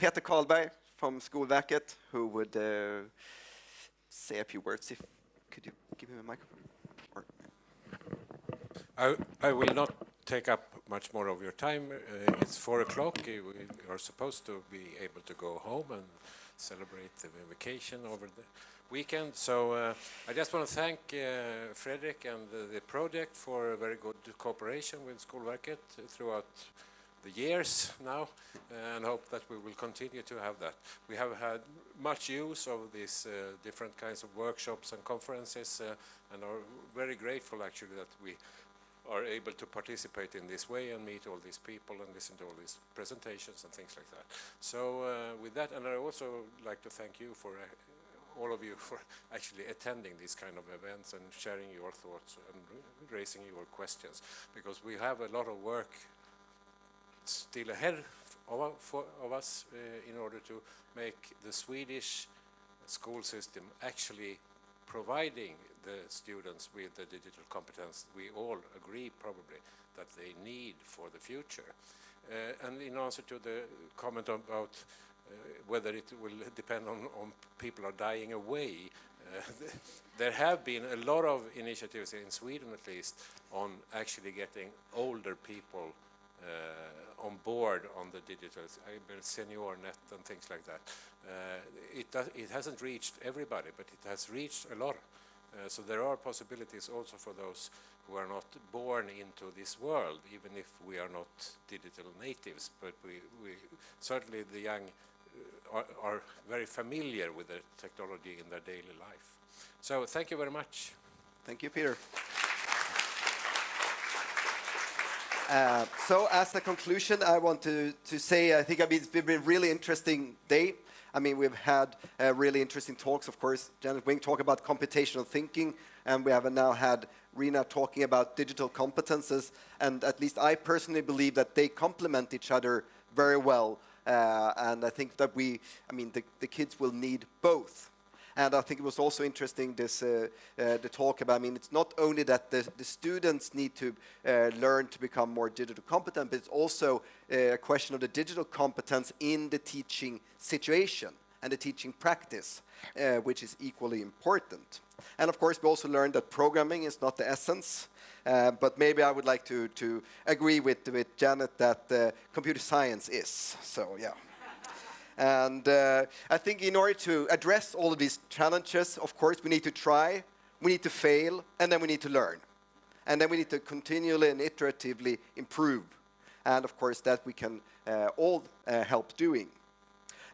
Peter Karlberg from Skolverket, who would say a few words. Could you give him a microphone? I will not take up much more of your time. It's 4 o'clock. We are supposed to be able to go home and celebrate the vacation over the weekend. So I just want to thank Fredrik and the project for a very good cooperation with Skolverket throughout the years now, and hope that we will continue to have that. We have had much use of these different kinds of workshops and conferences, and are very grateful actually that we are able to participate in this way and meet all these people and listen to all these presentations and things like that. So with that, and I also like to thank you for all of you for actually attending these kind of events and sharing your thoughts and raising your questions, because we have a lot of work still ahead of us in order to make the Swedish school system actually providing the students with the digital competence we all agree probably that they need for the future. And in answer to the comment about whether it will depend on people are dying away, there have been a lot of initiatives in Sweden at least on actually getting older people on board on the digital senior net and things like that. It hasn't reached everybody, but it has reached a lot. So there are possibilities also for those who are not born into this world, even if we are not digital natives. But we certainly the young are very familiar with the technology in their daily life. So thank you very much. Thank you, Peter. So as a conclusion, I want to say, I think it's been a really interesting day. I mean, we've had really interesting talks, of course. Janet Wing talk about computational thinking, and we have now had Rina talking about digital competences, and at least I personally believe that they complement each other very well, and I think that the kids will need both. And I think it was also interesting the talk about, I mean, it's not only that the students need to learn to become more digital competent, but it's also a question of the digital competence in the teaching situation and the teaching practice, which is equally important. And of course, we also learned that programming is not the essence, but maybe I would like to agree with Janet that computer science is, so yeah. And I think in order to address all of these challenges, of course, we need to try, we need to fail, and then we need to learn. And then we need to continually and iteratively improve. And of course, that we can all help doing.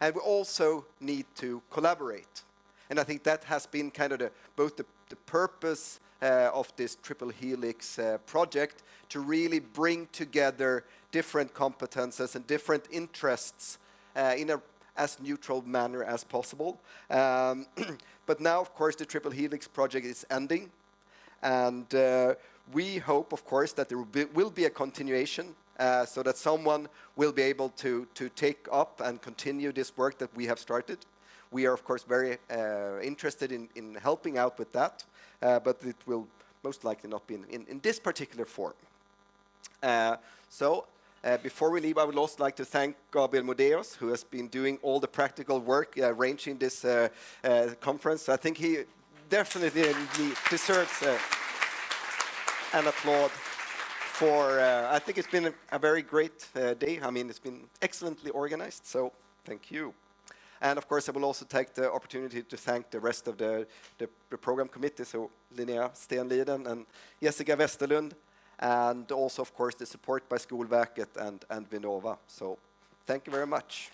And we also need to collaborate. And I think that has been kind of both the purpose of this Trippel Helix project, to really bring together different competences and different interests in a as neutral manner as possible. But now, of course, the Trippel Helix project is ending. And we hope, of course, that there will be a continuation so that someone will be able to take up and continue this work that we have started. We are, of course, very interested in helping out with that, but it will most likely not be in this particular form. Before we leave, I would also like to thank Gabriel Modeus, who has been doing all the practical work arranging this conference. I think he definitely deserves an applaud for, I think it's been a very great day. I mean, it's been excellently organized, so thank you. And of course, I will also take the opportunity to thank the rest of the program committee, so Linnea Stenliden and Jessica Westerlund, and also, of course, the support by Skolverket and Vinnova. So thank you very much.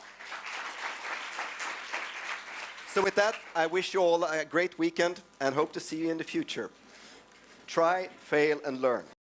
So with that, I wish you all a great weekend and hope to see you in the future. Try, fail, and learn.